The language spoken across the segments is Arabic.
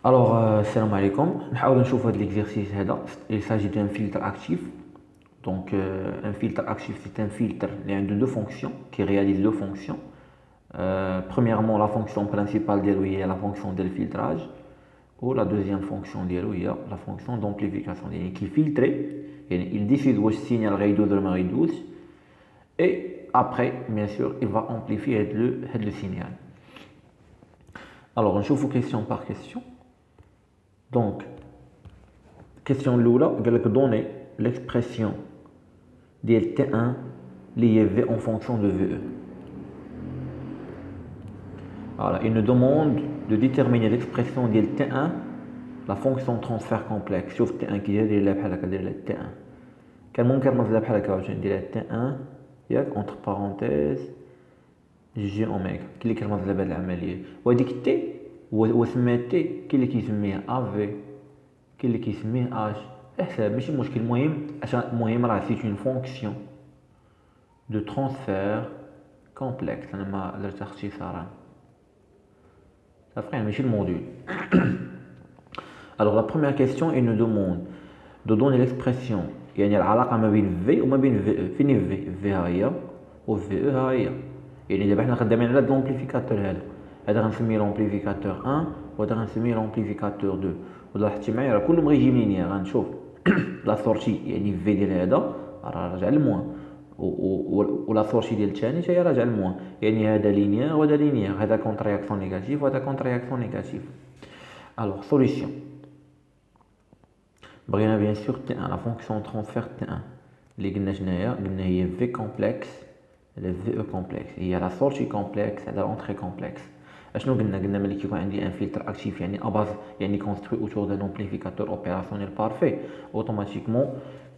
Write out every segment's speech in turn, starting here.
Salam alaikum. نحاول نشوف هذا l'exercice هذا. Il s'agit d'un filtre actif. Un filtre actif, c'est un filtre qui a deux fonctions, qui réalise deux fonctions. Premièrement, la fonction principale est la fonction de filtrage, ou la deuxième fonction est la fonction d'amplification. Qui filtre, il décide où le signal réduit ou réduit, et après, bien sûr, il va amplifier le signal. Alors, on chauffe question par question. Donc, question l'oula, elle donne l'expression de T1 liée V en fonction de VE. Voilà, il nous demande de déterminer l'expression de T1, la fonction transfert complexe. Sauf T1 qui est la T1. Quel monde qu'elle m'a dit T1 entre parenthèses G oméga. Qui est qu'elle m'a dit l'amalier. Ou dit T وسميت تي كاين اللي كيسميه افي كاين اللي كيسميه اش حساب ماشي مشكل المهم راه سي اون فونكسيون دو ترانسفير كومبلكس انا ما درت اختصارا صافي ماشي الموديل. Alors la première question il nous demande de donner l'expression يعني العلاقه ما بين في وما بين في فين في ها هي و في ها هي يعني دابا حنا خدامين على لومبليفيكاتور هذا غنسميه لومبليفيكاتور 1 وهذا غنسميه لومبليفيكاتور 2 ولاحظتي معايا راه كلهم غيجي منين غنشوف لا سورتي يعني في ديال هذا راه راجع للموان ولا سورتي ديال الثاني حتى هي راجع للموان يعني هذا لينيير وهذا لينيير هذا كونتر رياكسيون نيجاتيف وهذا كونتر رياكسيون نيجاتيف. الوغ سوليسيون بغينا بيان سور تي ان لا فونكسيون ترانسفير تي ان اللي قلنا شناهي قلنا هي في كومبلكس هذا في او كومبلكس هي لا سورتي كومبلكس هذا لونتري كومبلكس. اشنو قلنا ملي كيكون عندي ان فلتر اكتيف يعني اباز يعني كونستروي اوتور دان امبليفيكاتور اوبيراسيونيل بارفait automatiquement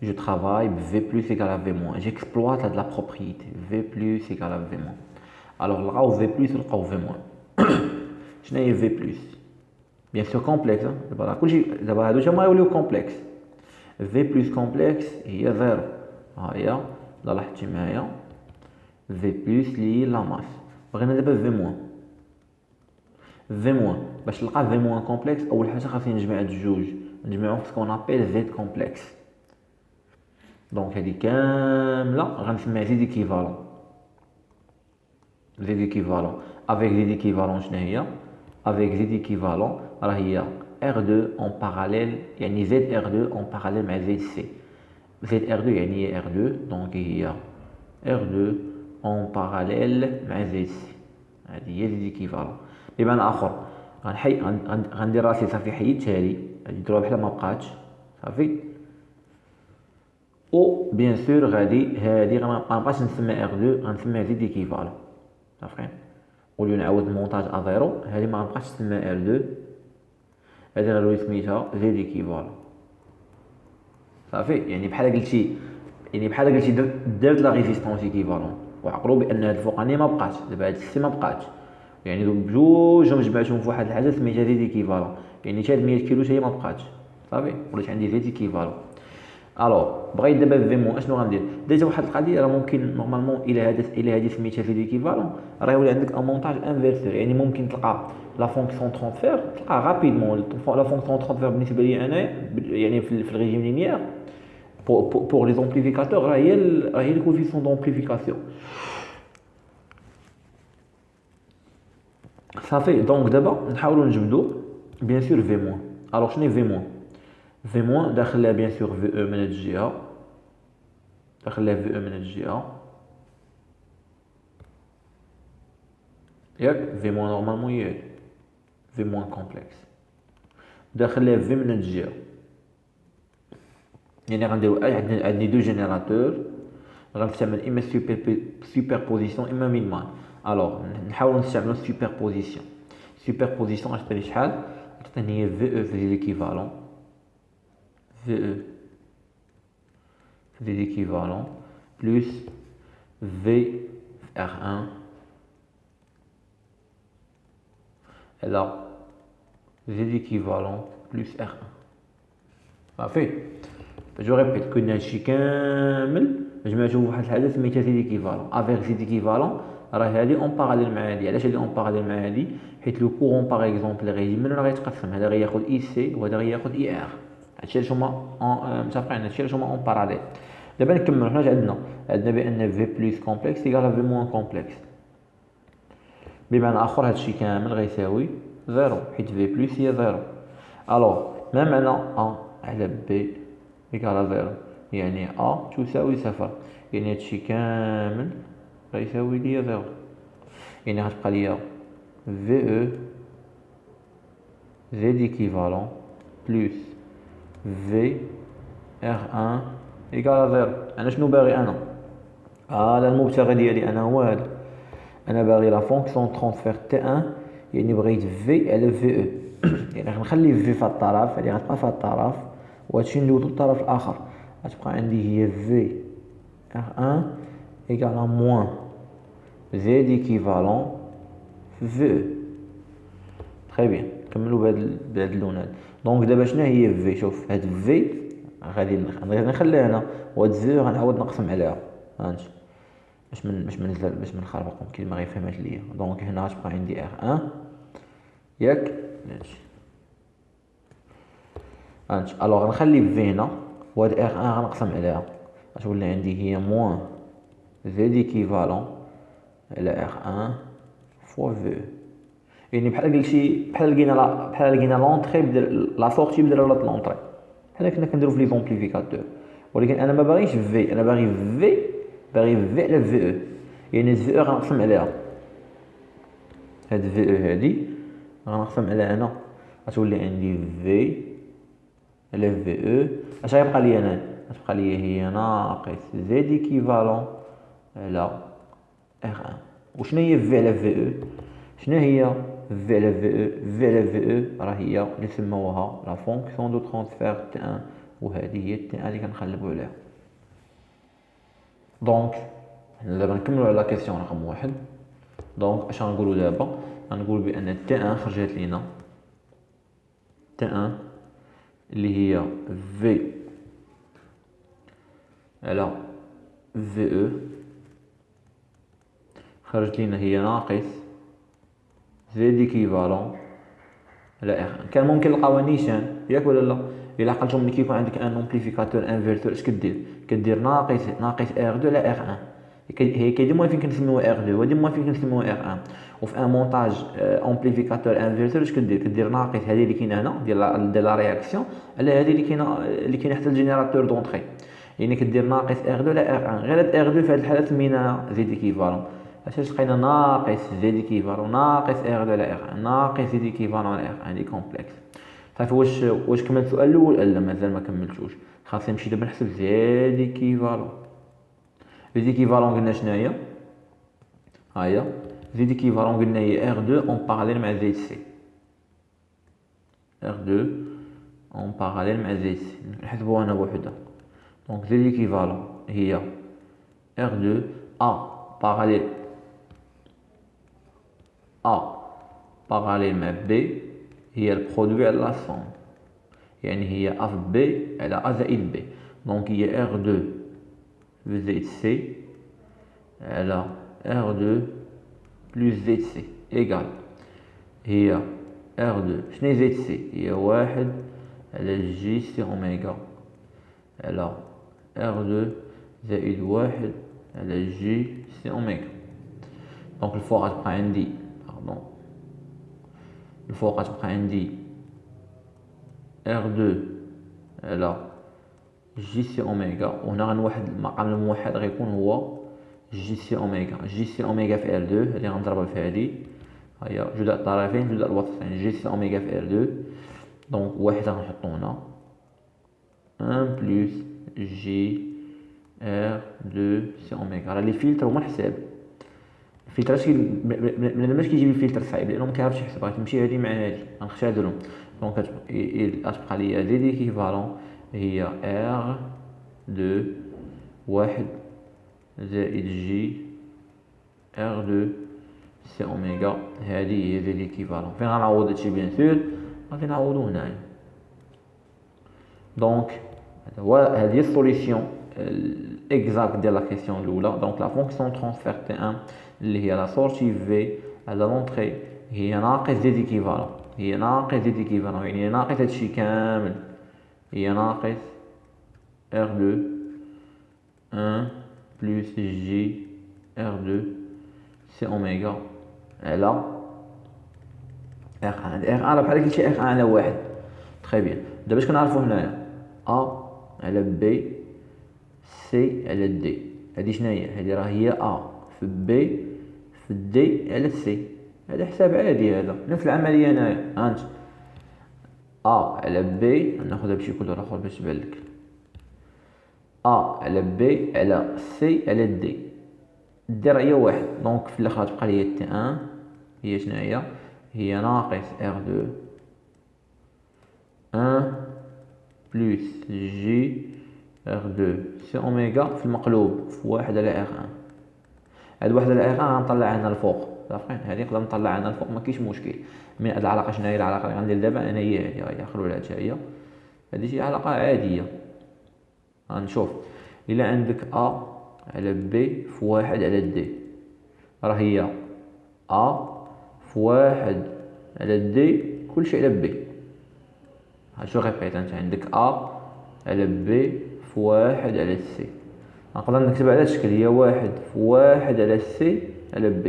je travaille v plus égale à v moins j'exploite la propriété v plus égale à v moins. alors لقاو v plus لقاو v moins شنو هي v plus bien sûr complexe دابا كلشي دابا هادو تا هما يوليو complexe v plus complexe هي 0 ها هي لاحظتي معايا v plus لي لا ماس بغينا دابا v moins في موان باش نلقى في موان كومبلكس اول حاجه خاصني نجمع هاد الجوج نجمعهم في سكون ابيل زد كومبلكس. دونك هادي كامله غنسميها زيد ايكيفالون افيك زيد ايكيفالون شنو هي افيك زيد ايكيفالون راه هي R2 en parallèle يعني زد R2 en parallèle مع زد سي زد R2 يعني هي R2 دونك هي R2 en parallèle مع زد سي هادي هي زيد ايكيفالون. بمعنى اخر غندير راسي صافي حيدت هادي نديروها بحال ما بقاتش صافي او بيان سور غادي هادي ما نبقاش نسميها R2 غنسميها زيد ايكيفالون صافي ولي نعاود المونتاج ا0 هادي ما نبقاش نسميها R2 هادي غنولي سميتها زيد ايكيفالون صافي يعني بحال قلتي درت لا ريزيستونس ايكيفالون وعقلوا بان هاد الفوقانيه ما بقاتش دابا هاد السي ما بقاتش يعني بجوج جمعتهم في واحد الحاجه سميتها زيد ايكيفالون يعني حتى 100 كيلو حتى هي ما بقاتش صافي ولات عندي زيد ايكيفالون. الوغ بغيت دابا في مو اشنو غندير ديجا واحد القضيه راه ممكن نورمالمون الى هذه سميتها زيد ايكيفالون راه يولي عندك ان مونتاج انفيرسور يعني ممكن تلقى لا فونكسيون ترانسفير تلقى رابيدمون لا فونكسيون ترانسفير بالنسبه لي انايا يعني في الريجيم لينيير pour les amplificateurs راه هي الكوفيسيون دامبليفيكاسيون صافي. دونك دابا نحاولوا نجبدوا بيان سور في موان. الوغ شنو في موان في موان داخل لها بيان سور في او من هاد الجهه داخل لها في او من هاد الجهه ياك في موان نورمالمون هي في موان كومبلكس داخل لها في من هاد الجهه يعني غنديرو عندي دو جينيراتور غنستعمل اما سوبربوزيسيون اما مينيمال. الوغ نحاولوا نستعملوا سوبربوزيسيون غتعطيني شحال غتعطيني هي في او في ليكيفالون في او في ليكيفالون بلس في ار 1 هذا في ليكيفالون بلس ار 1 صافي. جو ريبيت كنا هادشي كامل جمعتو فواحد الحاجه سميتها زيد ايكيفالون افيك زيد ايكيفالون راه هادي اون باراليل مع هادي. علاش هادي اون باراليل مع هادي؟ حيت لو كورون باغ اكزومبل اللي غيجي منو راه غيتقسم، هذا غياخد اي سي وهذا غياخد اي ار. هادشي علاش هما متفقين، هادشي علاش هما اون باراليل. دابا نكملو. حنا عندنا بان في بلس كومبلكس ايكال في موان كومبلكس. بمعنى اخر هادشي كامل غيساوي زيرو حيت في بلس هي زيرو. الوغ ما معنى ا على بي ايكال زيرو؟ يعني ا تساوي صفر، يعني هادشي كامل غيساوي ليا زيرو. يعني غتبقى ليا في او زد ايكيفالون بلس في ار ان ايكال زيرو. انا شنو باغي؟ انا المبتغى ديالي انا هو هذا. انا باغي لا فونكسيون ترانسفير تي ان، يعني بغيت في على في او. يعني غنخلي في في الطرف، يعني غتبقى في الطرف، وهادشي ندوزو للطرف الاخر. غتبقى عندي هي في ار ان ايكال موان زد ايكيفالون في او. تري بيان. نكملوا بهاد اللون هذا. دونك دابا شنو هي في؟ شوف هاد في غادي نخليها هنا، وهاد في غنعاود نقسم عليها. هانت باش ما نخربقكم كي ما غيفهمهاش ليا. دونك هنا غتبقى عندي ار ان ياك هادشي. هانت الوغ غنخلي في هنا، وهاد ار ان غنقسم عليها، غتولي عندي هي موان زد ايكيفالون على ار ان فوا في. يعني بحال قلتي بحال لقينا لونطري لا سورتي بدل ولا لونطري، بحال كنا كنديرو في لي زومبليفيكاتور. ولكن انا ما باغيش في، انا باغي في على في او. يعني في او غنقسم عليها، هاد في او هادي غنقسم على هنا، غتولي عندي في على في او. اش غيبقى ليا هنا؟ غتبقى ليا هي ناقص زد ايكيفالون على ار ان. وشنو هي في على في او؟ شنو هي في على في او؟ في على في او راه هي اللي سموها لا فونكسيون دو ترانسفير تي ان، وهذه هي تي ان اللي كنقلبوا عليها. دونك دابا نكملوا على لا كيسيون رقم واحد. دونك اش غنقولوا دابا؟ غنقول بان تي ان خرجت لينا تي ان اللي هي في على في او خرجت لينا هي ناقص زد ايكيفالون على ار. كان ممكن نلقاوها نيشان ياك ولا لا؟ الا عقلتو ملي كيكون عندك ان امبليفيكاتور انفيرتور اش كدير ناقص ار دو على ار ان. هي ديما فين كنسميوها ار دو، وديما فين كنسميوها ار ان. وفي ان مونتاج امبليفيكاتور انفيرتور اش كدير ناقص هذه اللي كاينه هنا ديال لا رياكسيون على هذه اللي كاينه حتى الجينيراتور دونطري. يعني كدير ناقص ار دو على ار ان. غير هاد ار دو في هاد الحاله سميناها زد ايكيفالون. علاش لقينا ناقص زد ايكيفالون ناقص ار دو على ار ان ناقص زد ايكيفالون على ار ان. هادي كومبلكس. صافي. واش كملت السؤال الاول؟ لا مازال ما كملتوش. خاصني نمشي دابا نحسب زد ايكيفالون. زد ايكيفالون قلنا شنو هي؟ ها هي زد ايكيفالون قلنا هي ار دو اون باراليل مع زد سي. ار دو اون باراليل مع زد سي. نحسبوها هنا بوحدها. دونك زد ايكيفالون هي ار دو ا باراليل مع بي هي البرودوي على لا سوم، يعني هي اف بي على ا زائد بي. دونك هي ار دو في زد سي على ار دو بلس زد سي ايكال هي ار دو. شنو زد سي؟ هي واحد على جي سي اوميغا على ار دو زائد واحد على جي سي اوميغا. دونك الفوق غتبقى عندي الفوق غتبقى عندي ار دو على جي سي اوميغا، وهنا غنوحد المقام الموحد غيكون هو جي سي اوميغا. جي سي اوميغا في ار دو هادي غنضربها في هادي، هيا جداء الطرفين جداء الوسطين. جي سي اوميغا في ار دو. دونك واحد غنحطو هنا ان بلس جي ار دو سي اوميغا. راه لي فلتر هما الحساب. الفلترات بنادم كيجيب الفلتر صعيب لانه ما كيعرفش يحسب، غتمشي هادي مع هادي غنختادرهم. دونك غتبقى ليا زد ايكيفالون هي ار دو واحد زائد جي ار دو سي اوميغا. هادي هي زد ايكيفالون. فين غنعوض هادشي؟ بيان سور غادي نعوضو هنايا. دونك هادي هي السوليسيون اكزاكت ديال لا كيسيون الاولى. دونك لا فونكسيون ترانسفير تي ان اللي هي لا سورتي في على لونطري هي ناقص زد ايكيفالون، هي ناقص زد ايكيفالون، يعني هي ناقص هادشي كامل، هي ناقص R2 1 بلس جي R2 سي اوميغا على R1. R1 بحال قلتي R1 على واحد. تري بيان. دابا اش كنعرفو هنايا؟ A على B سي على دي. هادي شناهي؟ هادي راه هي A في B في دي على سي. هذا حساب عادي، هذا نفس العملية هنايا. هانت A على B، ناخدها بشي كولور اخر باش تبانلك. A على B على سي على دي. دي راه هي واحد، دونك في الاخر تبقى لي تي ان هي شناهي؟ هي ناقص R2 1 بلس جي R2 سي اوميغا في المقلوب في واحد على R1. هاد واحد على R1 غنطلع هنا الفوق، صافي. هادي نقدر نطلع هنا الفوق ما كاينش مشكل. من هاد العلاقه شناهي؟ العلاقه اللي غندير دابا انا هي هادي، خلو لها هي هادي شي علاقه عاديه. غنشوف الا عندك A على B في واحد على دي، راه هي A في واحد على دي كلشي على B. هاشو غيبيت، انت عندك A على B في واحد على سي. نقدر نكتب على الشكل هي واحد في واحد على سي على B،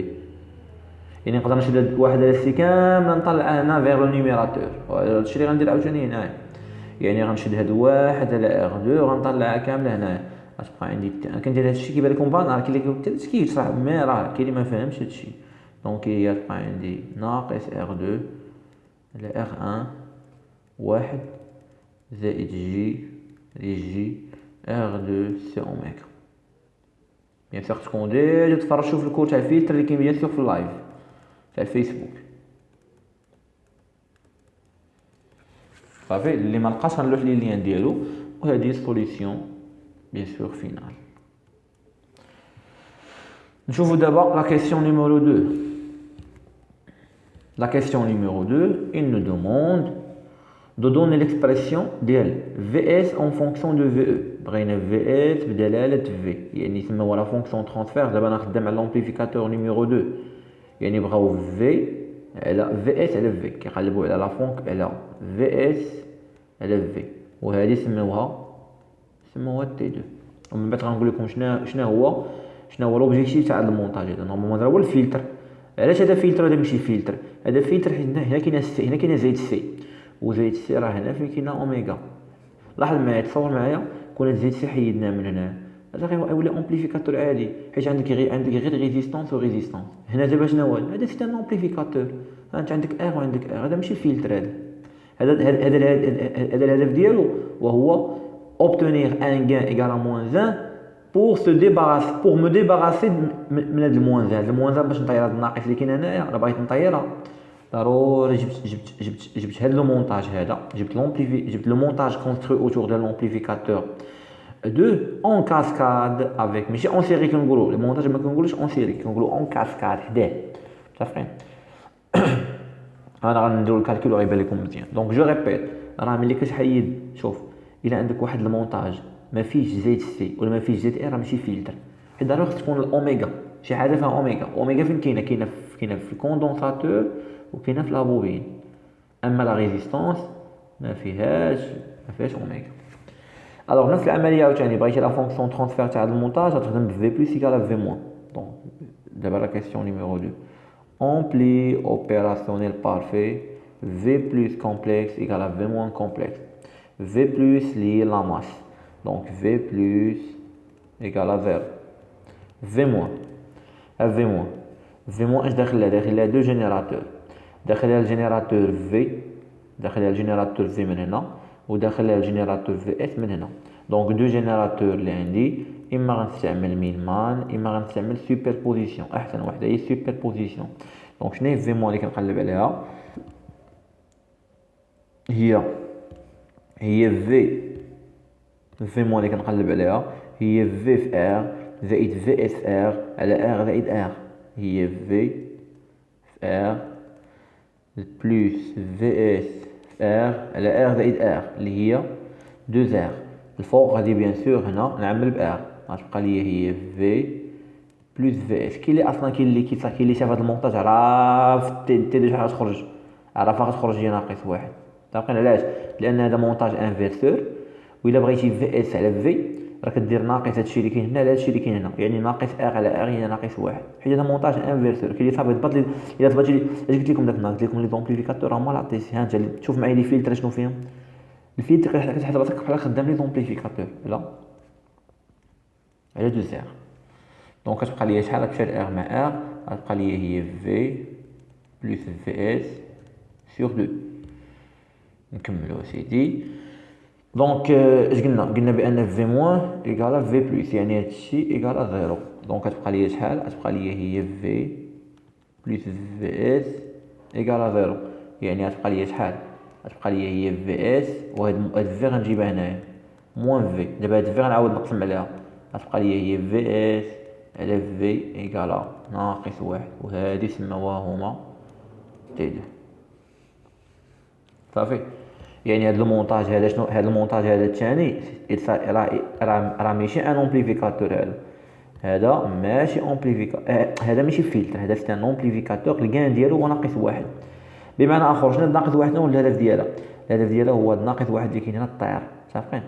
يعني نقدر نشد هاد واحد على سي كامله نطلعها هنا فيغ لو نيميراتور. هادشي اللي غندير عاوتاني هنايا، يعني غنشد هاد واحد على R2 وغنطلعها كامله هنايا. غتبقى عندي انا كندير هادشي كيبان لكم بانال، كاين اللي قلت كيشرح مي راه كاين اللي ما فهمش هادشي. دونك هي تبقى عندي ناقص R2 على R1 واحد زائد جي R2 سي اوميغا. بيان سور تكون ديجا تفرجتو في الكور تاع الفلتر اللي كاين بيان سور في اللايف تاع الفيسبوك. صافي، اللي ما لقاش غنلوح ليه اللين ديالو. وهذه السوليسيون بيان سور فينال. نشوفو دابا لا كيسيون نيميرو 2. La question numéro 2, il nous demande de donner l'expression ديال VS en fonction de VE. بغينا VS بدلالة V، يعني يسموها لا فونكسيون ترانسفير. دابا انا خدام على لومبليفيكاتور نيميرو 2، يعني بغاو V على VS على V، كيقلبوا على لا فونك على VS على V، وهذه سموها تي 2. ومن بعد غنقول لكم شنو هو لوبجيكتيف تاع المونتاج هذا. نورمالمون هو الفلتر. علاش هذا فلتر وهذا ماشي فلتر؟ هذا فلتر حيت هنا كاينه سي، هنا كاينه زايد سي، وزايد سي راه هنا فين كاينه اوميغا. لاحظ معايا، تصور معايا كون زايد سي حيدناه من هنا، هذا غيولي امبليفيكاتور عادي، حيت عندك غير ريزيستانس وريزيستانس. هنا دابا شنو هو؟ هذا سي ان امبليفيكاتور. انت عندك ار وعندك ار، هذا ماشي فلتر. هذا الهدف ديالو وهو obtenir un gain égal à moins 1 pour me débarrasser من هاد الموان 1 باش نطير هاد الناقص اللي كاين هنايا. راه بغيت نطيرها ضروري جبت هاد لو مونتاج هذا، جبت لو مونتاج كونستروي اوتور دو لومبليفيكاتور دو اون كاسكاد افيك، ماشي اون سيري كنقولوا. المونتاج ما كنقولوش اون سيري، كنقولوا اون كاسكاد حداه. متفقين؟ انا غنديرو الكالكول وغيبان لكم مزيان. دونك جو ريبيت، راه ملي كتحيد، شوف الا عندك واحد المونتاج ما فيش زيت سي ولا ما فيش زيت ار، ماشي فلتر، حيت ضروري خص تكون الاوميغا شي حاجه فيها اوميغا. اوميغا فين كاينه في الكوندونساتور وكاينه في لابوبين. اما لا ريزيستانس ما فيهاش اوميغا. الوغ نفس العمليه عاوتاني بغيتي لا فونكسيون ترانسفير تاع المونتاج غتخدم ب في بلس ايكال في موان. دونك دابا لا كيسيون نيميرو 2، ampli opérationnel parfait V plus complexe égale à V moins complexe. V plus lié la masse, donc V plus égale à 0. V moins اش داخل لها دو جينيراتور. داخل لها الجينيراتور V من هنا، وداخل لها الجينيراتور VS من هنا. دونك دو جينيراتور اللي عندي، اما غنستعمل مينمان اما غنستعمل سوبربوزيسيون. احسن وحده هي سوبربوزيسيون. دونك شنو هي في موان اللي كنقلب عليها؟ هي في موان اللي كنقلب عليها هي في ار زائد في اس ار على ار زائد ار. هي في ار بلس في اس ار على ار زائد ار اللي هي 2 ار. الفوق غادي بيان سور هنا نعمل بار، غتبقى لي هي في بلوس في اس. كي اللي اصلا كاين اللي كاين اللي شاف هذا المونتاج عرف تي دي شحال غتخرج، عرف غتخرج هي ناقص واحد. عارفين علاش؟ لان هذا مونتاج انفيرسور، وإلا بغيتي في اس على في راه كدير ناقص هادشي اللي كاين هنا على هادشي اللي كاين هنا، يعني ناقص ار على ار هي ناقص واحد، حيت هذا مونتاج انفيرسور. كاين اللي صافي ضبط لي الا ضبطتي لي اش قلت لكم داك النهار، قلت لكم لي زومبليفيكاتور هما لاطيس. ها انت شوف معايا لي فلتر شنو فيهم. الفلتر كتحس راسك بحال خدام لي زومبليفيكاتور، لا على دو زير. دونك كتبقى ليا شحال غتمشي ار مع ار، غتبقى ليا هي في بلس في اس سور 2. نكملو سيدي. دونك اش قلنا بان في موان ايكالا في بلس، يعني هادشي ايكالا زيرو. دونك كتبقى ليا شحال؟ غتبقى ليا هي في بلس في اس ايكالا زيرو، يعني غتبقى ليا شحال؟ غتبقى ليا هي في اس، وهاد في غنجيبها هنايا موان في. دابا هاد في غنعاود نقسم عليها، غتبقى ليا هي في اس على في ايكالا ناقص واحد، وهادي سماوها هما تي دو. صافي. يعني هاد المونتاج هذا شنو؟ هاد المونتاج هذا الثاني راه ماشي ان امبليفيكاتور. هذا ماشي امبليفيكاتور، هذا ماشي فلتر، هذا سي ان امبليفيكاتور. الكان ديالو هو ناقص واحد. بمعنى اخر شنو ناقص واحد؟ هو الهدف ديالها، الهدف ديالها هو ناقص واحد اللي كاين هنا الطير. صافي.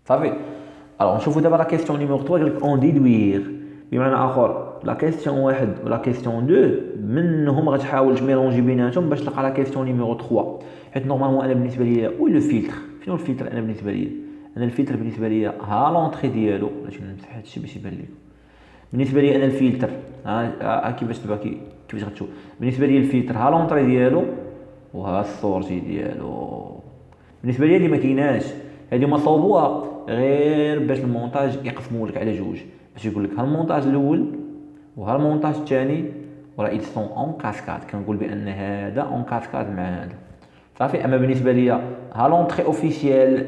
صافي. الوغ نشوفو دابا لا كيسيون نيميرو 3 قالك اون ديدوير. بمعنى اخر لا كيسيون واحد ولا كيسيون 2 منهم غتحاول تميلونجي بيناتهم باش تلقى لا كيسيون نيميرو 3. حيت نورمالمون انا بالنسبه ليا وي لو فلتر. شنو الفلتر؟ انا بالنسبه ليا، انا الفلتر بالنسبه ليا ها لونطري ديالو. باش نمسح هادشي باش يبان لكم. بالنسبه لي انا الفلتر ها كيفاش تبقى كيفاش غتشوف. بالنسبه لي الفلتر ها لونطري ديالو وها السورجي ديالو. بالنسبه لي اللي ما كايناش هادي ما صوبوها غير باش المونتاج يقسموا لك على جوج، باش يقول لك ها المونتاج الاول وها المونتاج الثاني، وراه ils sont en cascade. كنقول بان هذا اون كاسكاد مع هذا. صافي. اما بالنسبه ليا ها لونطري اوفيسيال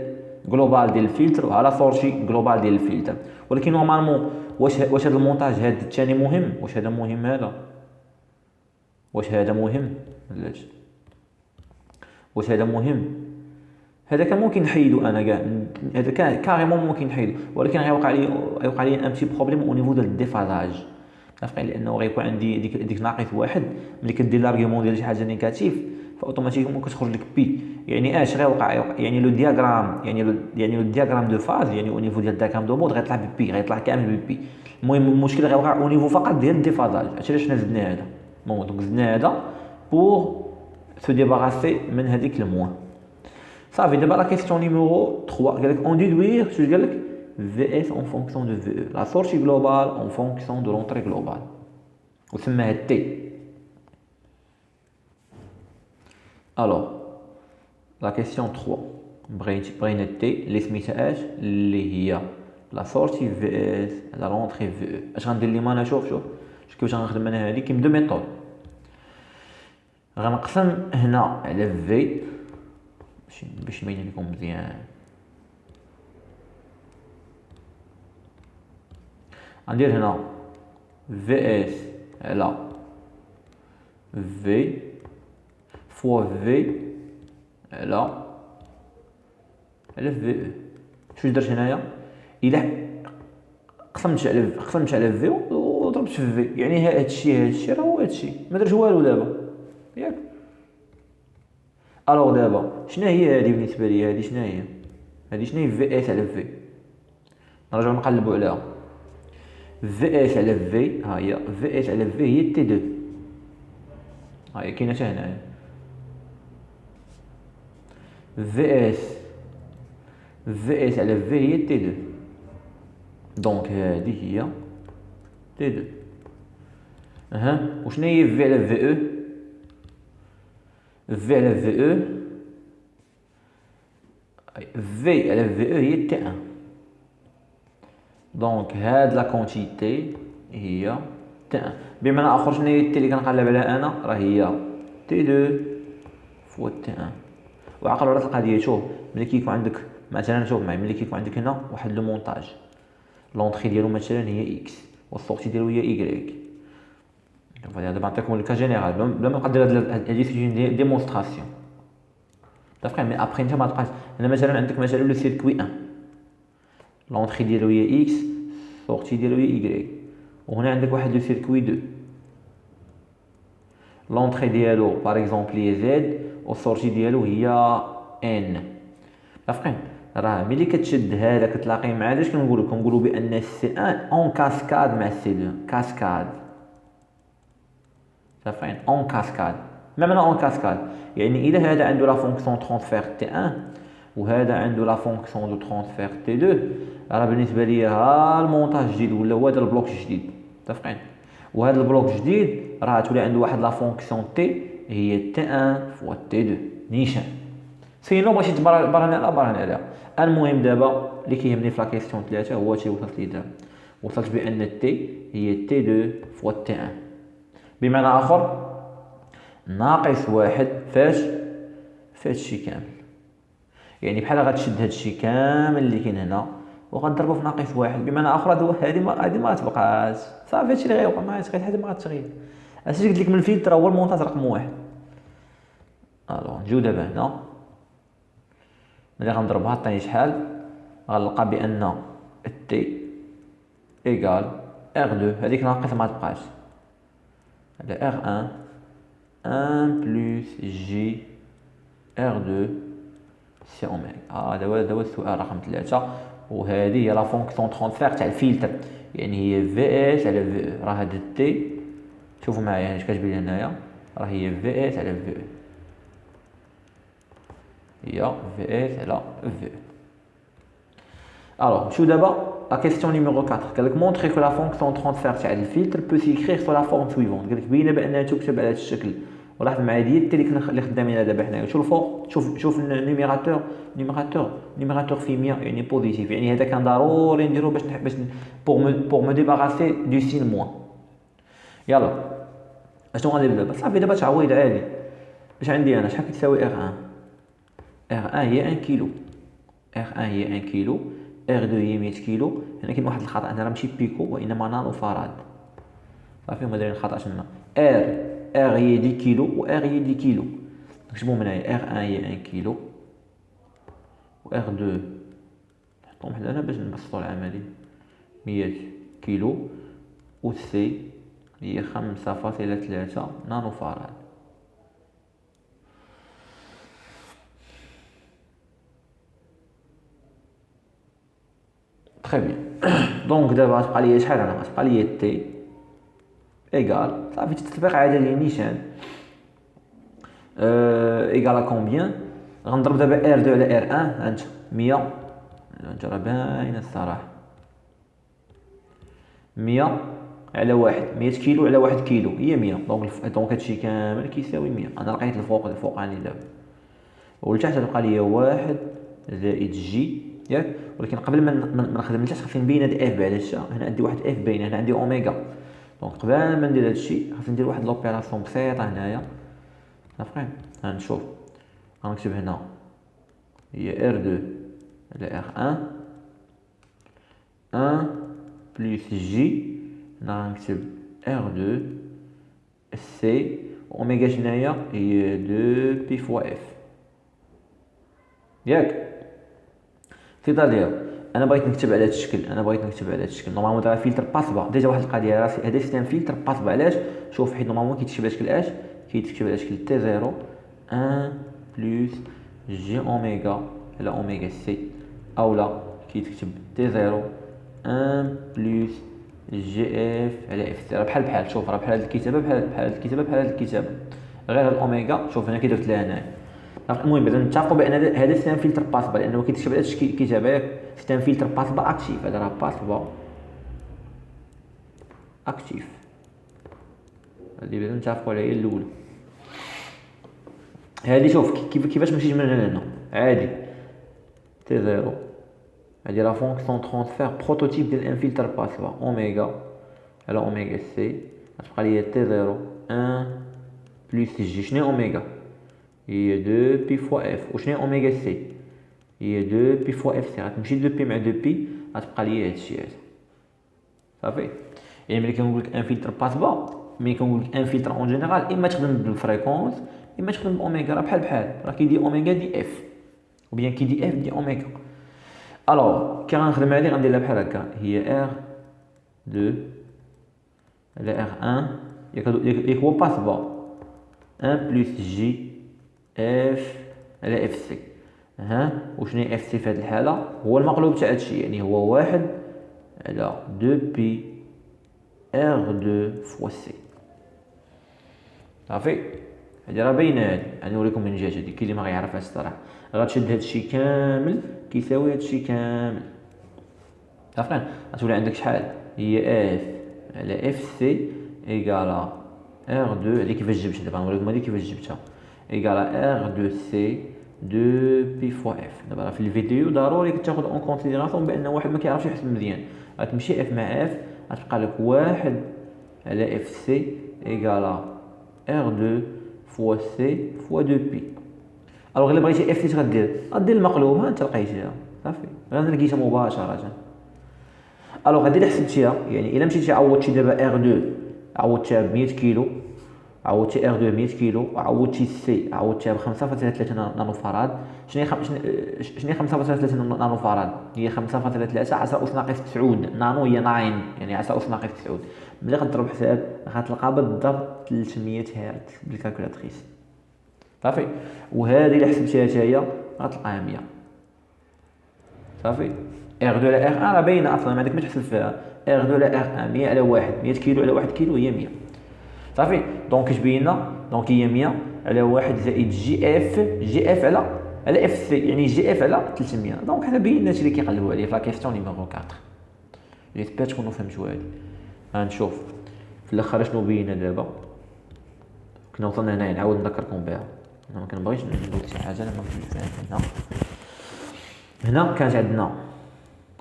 جلوبال ديال الفلتر وها لا سورتي جلوبال ديال الفلتر. ولكن نورمالمون واش هذا المونتاج هذا الثاني مهم؟ واش هذا مهم؟ هذا واش هذا مهم؟ علاش؟ واش هذا مهم؟ هذا كان ممكن نحيدو انا كاع، هذا كان كاريمون ممكن نحيدو، ولكن غيوقع لي ان بتي بروبليم او نيفو ديال الديفازاج. صافي. لانه غيكون عندي ديك ناقص واحد ملي كدير لارغيومون ديال شي حاجه نيجاتيف فاوتوماتيكمون كتخرج لك بي. يعني اش غيوقع؟ يعني لو دياغرام، يعني لو دياغرام دو فاز، يعني او نيفو ديال الدياغرام دو مود غيطلع ببي، غيطلع كامل ببي. المهم المشكل غيوقع او نيفو فقط ديال الديفازاج. هادشي علاش حنا زدنا هذا. دونك زدنا هذا بور سو ديباراسي من هذيك الموان. صافي. دابا لا كيسيون نيميرو 3 قالك اون ديدوير شنو قالك في اس اون فونكسيون دو في لا سورتي جلوبال اون فونكسيون دو لونطري جلوبال، وسماها تي. الوغ لا كيسيون 3 بغينا تي اللي سميتها اش؟ اللي هي لا سورتي في اس على لونطري في او. اش غندير ليما انا؟ شوف كيفاش غنخدم انا هادي. كاين دو ميثود. غنقسم هنا على في باش يبين لكم مزيان. غندير هنا في اس على في فوا في على في او. شنو درت هنايا؟ الا قسمت على في وضربت في في، يعني هادشي راه هو هادشي، ما درت والو دابا ياك. الوغ دابا شنو هي هادي بالنسبه لي؟ هادي شنو هي؟ هادي شنو هي؟ في اس على في. نرجعو نقلبو عليها. في اس على في، ها هي في اس على في هي تي 2. ها هي كاينه حتى هنايا. في اس على في هي تي 2. دونك هادي هي تي 2. وشنو هي في على في او؟ في على في او، في على في او هي تي 1. دونك هاد لا كونتيتي هي تي 1. بمعنى اخر شنو هي تي اللي كنقلب عليها انا؟ راه هي تي 2 فوا تي 1. وعقل على القضيه. شوف ملي كيكون عندك مثلا، شوف معايا، ملي كيكون عندك هنا واحد لو مونتاج لونطري ديالو مثلا هي اكس والسورتي ديالو هي ايكغيك. دابا نعطيكم الكا جينيرال بلا ما نقدر هادي سي ديمونستراسيون. دافك مي ابخي انت ما تبقاش. انا مثلا عندك مثلا لو سيركوي 1 لونطري ديالو هي اكس سورتي ديالو هي اي. وهنا عندك واحد لو سيركوي 2 لونطري ديالو باغ اكزومبل هي زد والسورتي ديالو هي ان. عارفين راه ملي كتشد هذا كتلاقي مع هذا اش كنقولوا بان سي 1 اون كاسكاد مع سي 2 كاسكاد. عارفين اون كاسكاد ما معنى اون كاسكاد؟ يعني الا هذا عنده لا فونكسيون ترونسفير تي 1 وهذا عنده لا فونكسيون دو ترونسفير تي 2 راه بالنسبه لي ها المونتاج جديد ولا هو هذا البلوك جديد. متفقين؟ وهذا البلوك جديد راه تولي عنده واحد لا فونكسيون تي هي تي 1 فوا تي 2 نيشان. سينو بغيتي تبرهن عليها. المهم دابا اللي كيهمني في لا كيسيون 3 هو شي وصلت لي دابا وصلت بان تي هي تي 2 فوا تي 1 بمعنى اخر ناقص واحد فاش في هادشي كامل. يعني بحال غتشد هادشي كامل اللي كاين هنا وغنضربو في ناقص واحد بمعنى اخر هادي ما غتبقاش صافي. هادشي اللي غيوقع ما غيتغير حتى ما غتغير. اش قلت لك من الفلتر هو المونتاج رقم واحد. الو نجيو دابا هنا ملي غنضربها عطيني شحال غنلقى بان تي ايكال ار 2 هذيك ناقص ما تبقاش على ار 1 بلس جي ار 2 سي اوميغا. هذا هو السؤال رقم 3 وهذه هي لا فونكسيون ترونسفير تاع الفلتر. يعني هي في اس على في راه هاد تي شوفوا معايا اش كتبان لي هنايا راه هي في اس على في هي في اس على في. الوغ نمشيو دابا لا كيسيون نيميرو 4 قالك مونطري كو لا فونكسيون ترونسفير تاع الفلتر بو سيكريغ سو لا فورم سويفونت. قالك بينا بانها تكتب على هذا الشكل ولاحظ معايا ديال التي اللي خدامين دابا حنايا. شوف الفوق شوف النيميراتور في 100 يعني بوزيتيف. يعني هذا كان ضروري نديرو باش بور مو ديباراسي دو سين موان. يلا اشنو غندير دابا؟ صافي دابا تعويض عادي. باش عندي انا شحال كتساوي ار 1 هي 1 كيلو ار 1 هي 1 كيلو ار 2 هي 100 كيلو. هنا كاين واحد الخطا هنا راه ماشي بيكو وانما نانو فاراد. صافي هما دايرين خطا تما ار هي 10 كيلو و ار هي 10 كيلو. نكتبو من هنا ار 1 هي 1 كيلو و ار 2 نحطهم حدا هنا باش نبسطو العمليه 100 كيلو و سي هي 5.3 نانو فاراد. تري بيان. دونك دابا تبقى لي شحال انا تبقى لي تي ايكال صافي تطبيق عادي ديال نيشان ايكال كومبيان. غنضرب دابا ار 2 على ار 1 هانت 100 هانت راه باينه الصراحه 100 على 1 كيلو على 1 كيلو هي 100. دونك هادشي كامل كيساوي 100. انا لقيت الفوق عندي دابا ولتحت تبقى لي 1 زائد جي ياك. ولكن قبل ما نخدم لتحت خاصني نبين هاد اف بعد الشا. هنا عندي واحد اف باينه هنا عندي اوميغا. دونك قبل ما ندير هادشي خاصني ندير واحد لوبيراسيون بسيطه هنايا. عارفين غنشوف غنكتب هنا هي ار 2 على ار 1 بلس جي. هنا غنكتب ار 2 سي اوميغا هنايا هي 2 بي فوا اف ياك. سيتادير انا بغيت نكتب على هذا الشكل نورمالمون دابا فلتر باسبا ديجا واحد القضيه راسي هذا سيستم فلتر باسبا. علاش؟ شوف حيت نورمالمون كيتكتب على شكل اش كيتكتب على شكل تي 0 1 بلس جي اوميغا على اوميغا سي اولا كيتكتب تي 0 1 بلس جي اف على اف سي. راه بحال شوف راه بحال هاد الكتابه بحال هاد الكتابه غير الاوميغا شوف هنا كي درت لها هنايا. المهم باش نتفقوا بان هذا سيستم فلتر باسبا لانه كيتكتب على هذا الشكل كتابه سيستم فلتر باسبا اكتيف. هذا راه باسبا اكتيف اللي باش نتفقوا عليها هي الاولى. هذه شوف كيفاش مشيت من هنا عادي تي 0 هذه لا فونكسيون ترونسفير بروتوتيب ديال ان فلتر باسبا اوميغا على اوميغا سي غتبقى لي تي 0 1 بلس جي. شنو اوميغا هي 2 بي فوا اف وشنو اوميغا سي هي 2 بي فوا اف سي. غتمشي 2 بي مع 2 بي غتبقى لي هادشي هذا صافي. يعني ملي كنقول لك ان فلتر باسبا ملي كنقول لك ان فلتر اون جينيرال اما تخدم بالفريكونس اما تخدم باوميغا راه بحال راه كيدي اوميغا دي اف وبيان كيدي اف دي اوميغا. الوغ كي غنخدم هادي غندير لها بحال هكا هي ار 2 على R1 ياك هو باس با 1 بلس جي اف على اف سي. ها وشنو هي اف سي في هذه الحاله؟ هو المقلوب تاع هادشي، يعني هو 1 على 2 بي ار 2 فوا سي. صافي هادي راه باينه، هادي غنوريكم من جهه هادي. كاين اللي ما غيعرفهاش الصراحه، غتشد هادشي كامل كيساوي هادشي كامل. صافي غتولي عندك شحال هي اف على اف سي ايكالا ار 2. هادي كيفاش جبتها دابا غنوريكم، هادي كيفاش جبتها ايكالا ار 2 سي 2 بي فوا اف. دابا في الفيديو ضروري تاخذ اون كونسيديراسيون بان واحد ما كيعرفش يحسب مزيان، غتمشي اف مع اف غتبقى لك 1 على اف سي ايكالا ار 2 فوا سي فوا 2 بي. الوغ الا بغيتي اف سي اش غدير؟ غدير المقلوب، ها انت لقيتيها صافي غير لقيتها مباشره. الوغ هادي اللي حسبتيها، يعني الا مشيتي عوضتي دابا ار 2 عوضتيها ب 100 كيلو، عوضتي ار 2 100 كيلو، وعوضتي سي عوضتيها ب 5.3 نانو فراد. شنو هي 5.3 نانو فراد؟ هي 5.3 10 أس ناقص 9. نانو هي 9 يعني 10 أس ناقص 9. ملي غتضرب حساب غتلقى بالضبط 300 هرتز بالكالكولاتريس. صافي وهذه اللي حسبتيها حتى غتلقاها 100. صافي ار 2 على ار 1 راه باينه اصلا، ما عندك ما تحسب فيها. ار 2 على ار 1 100 على 1 100 كيلو على 1 كيلو هي 100. صافي دونك اش بينا؟ دونك هي 100 على 1 زائد جي اف على اف سي، يعني جي اف على 300. دونك حنا بينا هادشي اللي كيقلبوا عليه في لا كيسيون نيميرو 4. جيسبيغ تكونوا فهمتوا هادي. غنشوف في الاخر شنو بينا دابا. كنا وصلنا هنايا، نعاود نذكركم بها. انا ما كنبغيش ندوز شي حاجه انا ما كنتش فاهم. هنا كانت عندنا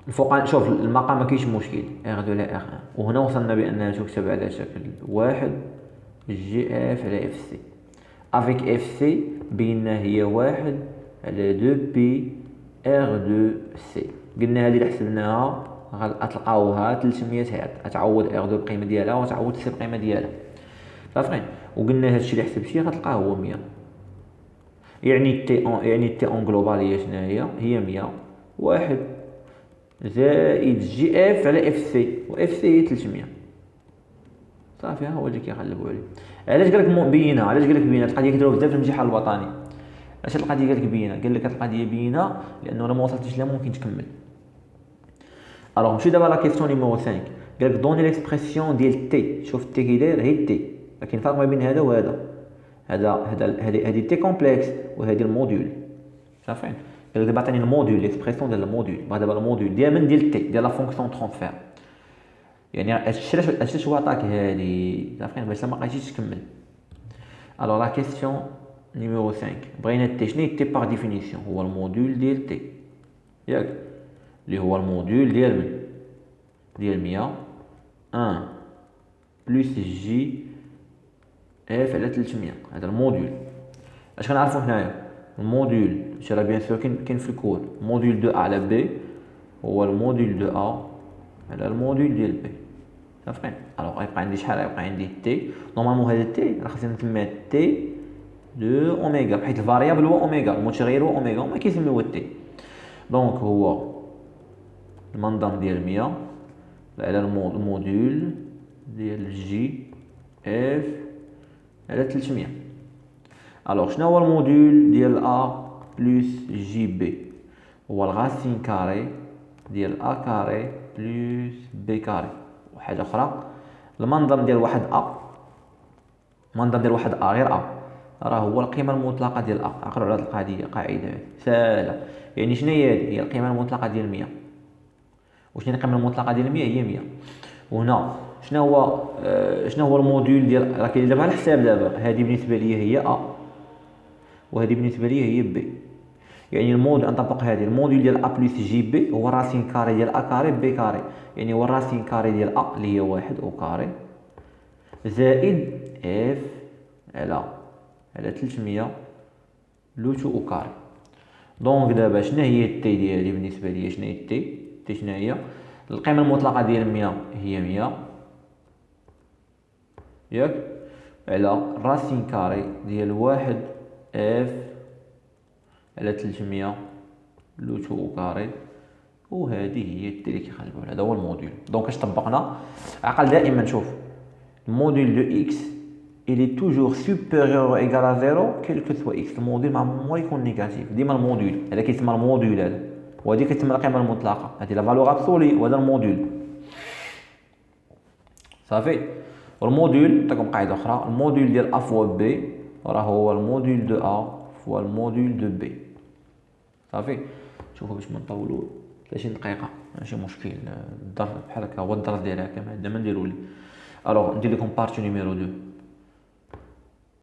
الفوق، شوف المقام ما كاينش مشكل ار 2 على ار 1، وهنا وصلنا بانها تكتب على شكل 1 جي اف على اف سي. افيك اف سي بينا هي 1 على 2 بي ار 2 سي. قلنا هذه اللي حسبناها غتلقاوها 300 هرتز، غتعوض ار 2 بقيمه ديالها وتعوض سي بقيمه ديالها. صافي وقلنا هادشي اللي حسبتيه غتلقاه هو 100، يعني تي اون جلوبال هي شناهي؟ هي 100 1 زائد جي اف على اف سي، واف سي هي 300. صافي ها هو اللي كيقلبوا عليه. علاش قالك بينه؟ علاش قالك بينه؟ القضيه كيديروها بزاف في الامتحان الوطني. علاش القضيه قالك بينه؟ قال لك القضيه بينه لانه الا ما وصلتيش لها ممكن تكمل. الوغ نمشي دابا لا كيسيون نيميرو 5. قالك دوني ليكسبرسيون ديال تي. شوف تي كي داير هي تي، لكن الفرق ما بين هذا وهذا، هذه تي كومبلكس وهذه الموديول. صافي قالك دابا عطيني الموديول، ليكسبرسيون ديال الموديول. دابا الموديول ديال تي ديال لا فونكسيون ترونسفير، يعني علاش هو عطاك هادي. صافي باش ما بقيتيش تكمل. الوغ لا كيسيون نيميرو 5 بغينا تي. شنو هي تي باغ ديفينيسيون؟ هو الموديول ديال تي، ياك اللي هو الموديول ديال من؟ ديال 100 1 بلس جي اف على 300. هذا الموديول. اش كنعرفوا هنايا؟ الموديول راه بيان سور كاين في الكود. موديول دو ا على بي هو الموديول دو ا على الموديول ديال بي. صافي الوغ يبقى عندي شحال؟ يبقى عندي تي. نورمالمون هذا تي راه خصني نسميه تي دو اوميغا، بحيث الفاريابل هو اوميغا، المتغير هو اوميغا، وما كيسميوه تي. دونك هو المنظم ديال 100 على الموديول ديال جي اف على 300. الوغ شنو هو الموديول ديال ا بلس جي بي؟ هو الغاسين كاري ديال ا كاري بلس بي كاري. وحاجه اخرى المنظم ديال واحد ا، المنظم ديال واحد ا غير ا راه هو القيمه المطلقه ديال ا. عقلوا على هذه القضيه، قاعده ساهله. يعني شنو هي هذه؟ هي القيمه المطلقه ديال 100. وشنو هي القيمه المطلقه ديال 100؟ هي 100. وهنا شنو هو الموديول ديال، راه كاين دابا على الحساب. دابا هذه بالنسبه لي هي ا، وهذه بالنسبه لي هي بي. يعني نطبق هذه الموديول ديال ا بلس جي بي هو الراسين كاري ديال ا كاري بي كاري، يعني هو الراسين كاري ديال ا اللي هي 1 او كاري زائد اف على 300 لوتو او كاري. دونك دابا شنو هي التي ديالي بالنسبه لي؟ شنو هي التي شنو هي؟ القيمه المطلقه ديال 100 هي 100 ياك، على راسين كاري ديال 1 اف على 300 لوتو او كاري وهذه هي التي اللي كيخرجوا. هذا هو الموديل. دونك اش طبقنا؟ عقل دائما شوف الموديل دو اكس il est toujours supérieur ou égal à 0 quel que soit x. الموديل ما عمره يكون نيجاتيف. ديما الموديل هذا كيتسمى الموديل هذا، وهذه كتسمى القيمه المطلقه. هذه لا فالور ابسولي وهذا الموديل صافي. والموديل نعطيكم قاعده اخرى، الموديل ديال ا فوا بي راه هو الموديل دو ا فوا الموديل دو بي. صافي. شوفوا باش ما نطولوا 30 دقيقه ماشي مشكل. الدرس بحال هكا هو الدرس ديالها كامل، هذا ما نديرو ليه. الوغ ندير لكم بارتي نيميرو 2.